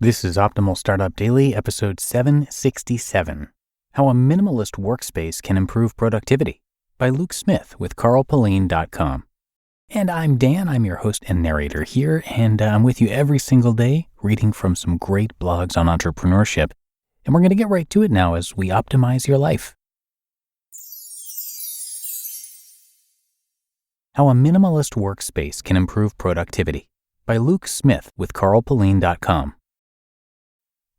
This is Optimal Startup Daily, episode 767, How a Minimalist Workspace Can Improve Productivity, by Luke Smith with Pullein.com. And I'm Dan, I'm your host and narrator here, and I'm with you every single day, reading from some great blogs on entrepreneurship. And we're going to get right to it now as we optimize your life. How a Minimalist Workspace Can Improve Productivity, by Luke Smith with Pullein.com.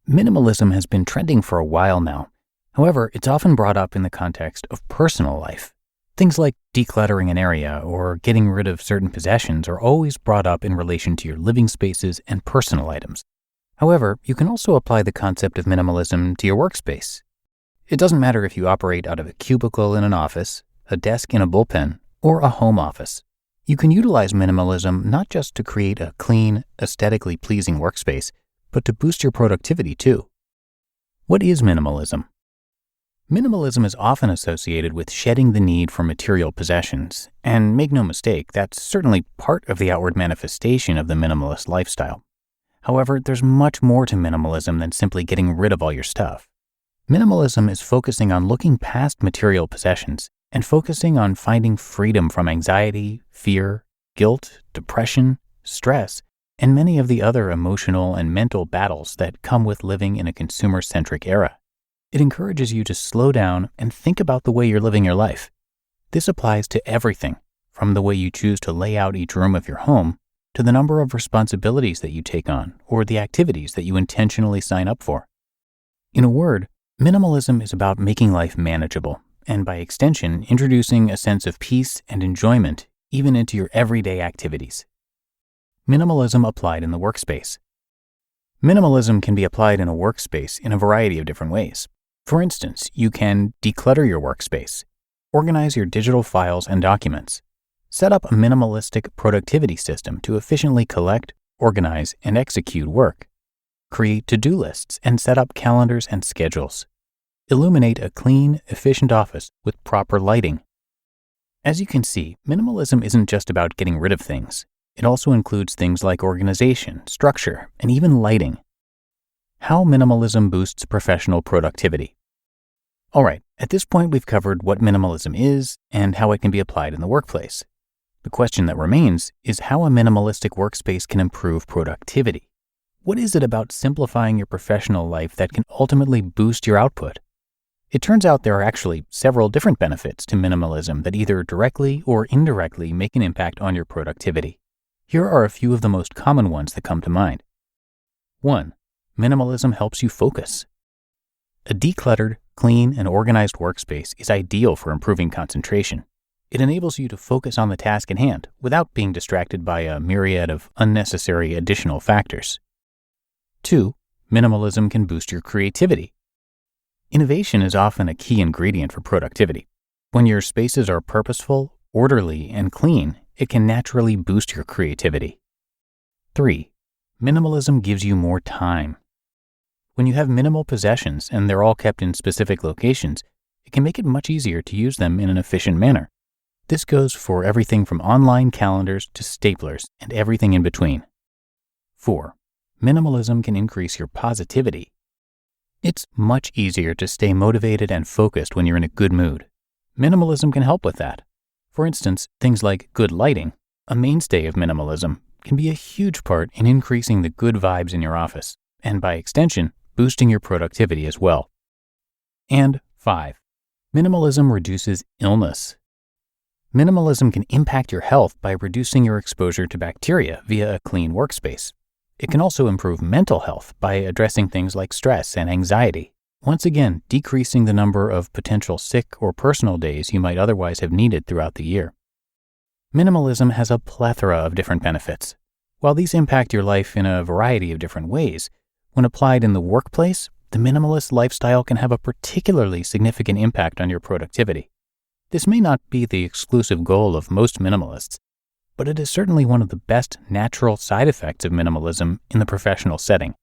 Minimalism has been trending for a while now. However, it's often brought up in the context of personal life. Things like decluttering an area or getting rid of certain possessions are always brought up in relation to your living spaces and personal items. However, you can also apply the concept of minimalism to your workspace. It doesn't matter if you operate out of a cubicle in an office, a desk in a bullpen, or a home office. You can utilize minimalism not just to create a clean, aesthetically pleasing workspace, but to boost your productivity too. What is minimalism? Minimalism is often associated with shedding the need for material possessions, and make no mistake, that's certainly part of the outward manifestation of the minimalist lifestyle. However, there's much more to minimalism than simply getting rid of all your stuff. Minimalism is focusing on looking past material possessions and focusing on finding freedom from anxiety, fear, guilt, depression, stress, and many of the other emotional and mental battles that come with living in a consumer-centric era. It encourages you to slow down and think about the way you're living your life. This applies to everything, from the way you choose to lay out each room of your home, to the number of responsibilities that you take on, or the activities that you intentionally sign up for. In a word, minimalism is about making life manageable, and by extension, introducing a sense of peace and enjoyment even into your everyday activities. Minimalism applied in the workspace. Minimalism can be applied in a workspace in a variety of different ways. For instance, you can declutter your workspace, organize your digital files and documents, set up a minimalistic productivity system to efficiently collect, organize, and execute work, create to-do lists and set up calendars and schedules, illuminate a clean, efficient office with proper lighting. As you can see, minimalism isn't just about getting rid of things. It also includes things like organization, structure, and even lighting. How minimalism boosts professional productivity. All right, at this point we've covered what minimalism is and how it can be applied in the workplace. The question that remains is how a minimalistic workspace can improve productivity. What is it about simplifying your professional life that can ultimately boost your output? It turns out there are actually several different benefits to minimalism that either directly or indirectly make an impact on your productivity. Here are a few of the most common ones that come to mind. 1. Minimalism helps you focus. A decluttered, clean, and organized workspace is ideal for improving concentration. It enables you to focus on the task at hand without being distracted by a myriad of unnecessary additional factors. 2. Minimalism can boost your creativity. Innovation is often a key ingredient for productivity. When your spaces are purposeful, orderly, and clean, it can naturally boost your creativity. 3. Minimalism gives you more time. When you have minimal possessions and they're all kept in specific locations, it can make it much easier to use them in an efficient manner. This goes for everything from online calendars to staplers and everything in between. 4. Minimalism can increase your positivity. It's much easier to stay motivated and focused when you're in a good mood. Minimalism can help with that. For instance, things like good lighting, a mainstay of minimalism, can be a huge part in increasing the good vibes in your office, and by extension, boosting your productivity as well. And 5. Minimalism reduces illness. Minimalism can impact your health by reducing your exposure to bacteria via a clean workspace. It can also improve mental health by addressing things like stress and anxiety, once again decreasing the number of potential sick or personal days you might otherwise have needed throughout the year. Minimalism has a plethora of different benefits. While these impact your life in a variety of different ways, when applied in the workplace, the minimalist lifestyle can have a particularly significant impact on your productivity. This may not be the exclusive goal of most minimalists, but it is certainly one of the best natural side effects of minimalism in the professional setting.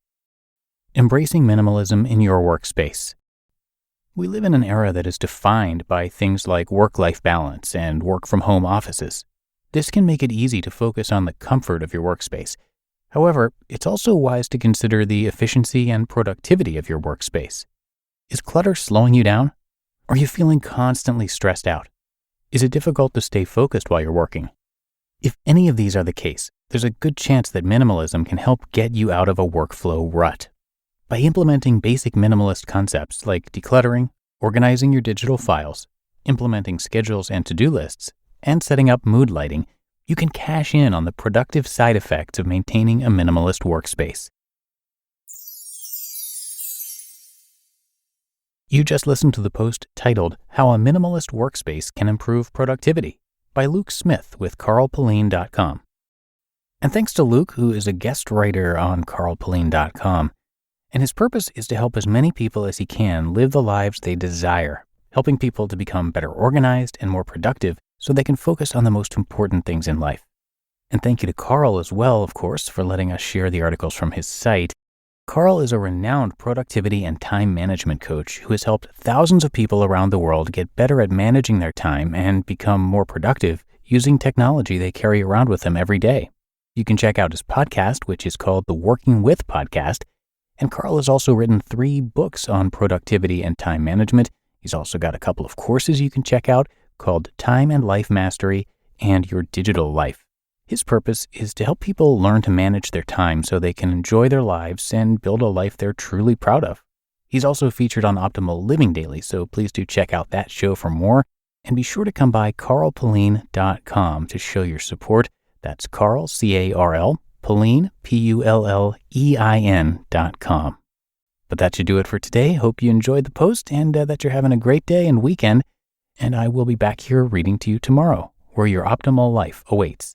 Embracing minimalism in your workspace. We live in an era that is defined by things like work-life balance and work-from-home offices. This can make it easy to focus on the comfort of your workspace, However, it's also wise to consider the efficiency and productivity of your workspace. Is clutter slowing you down? Are you feeling constantly stressed out? Is it difficult to stay focused while you're working? If any of these are the case, there's a good chance that minimalism can help get you out of a workflow rut. By implementing basic minimalist concepts like decluttering, organizing your digital files, implementing schedules and to-do lists, and setting up mood lighting, you can cash in on the productive side effects of maintaining a minimalist workspace. You just listened to the post titled How a Minimalist Workspace Can Improve Productivity by Luke Smith with Pullein.com. And thanks to Luke, who is a guest writer on Pullein.com. And his purpose is to help as many people as he can live the lives they desire, helping people to become better organized and more productive so they can focus on the most important things in life. And thank you to Carl as well, of course, for letting us share the articles from his site. Carl is a renowned productivity and time management coach who has helped thousands of people around the world get better at managing their time and become more productive using technology they carry around with them every day. You can check out his podcast, which is called the Working With Podcast. And Carl has also written 3 books on productivity and time management. He's also got a couple of courses you can check out called Time and Life Mastery and Your Digital Life. His purpose is to help people learn to manage their time so they can enjoy their lives and build a life they're truly proud of. He's also featured on Optimal Living Daily, so please do check out that show for more. And be sure to come by carlpullein.com to show your support. That's Carl, C-A-R-L, Pullein, Pullein.com. But that should do it for today. Hope you enjoyed the post and that you're having a great day and weekend. And I will be back here reading to you tomorrow, where your optimal life awaits.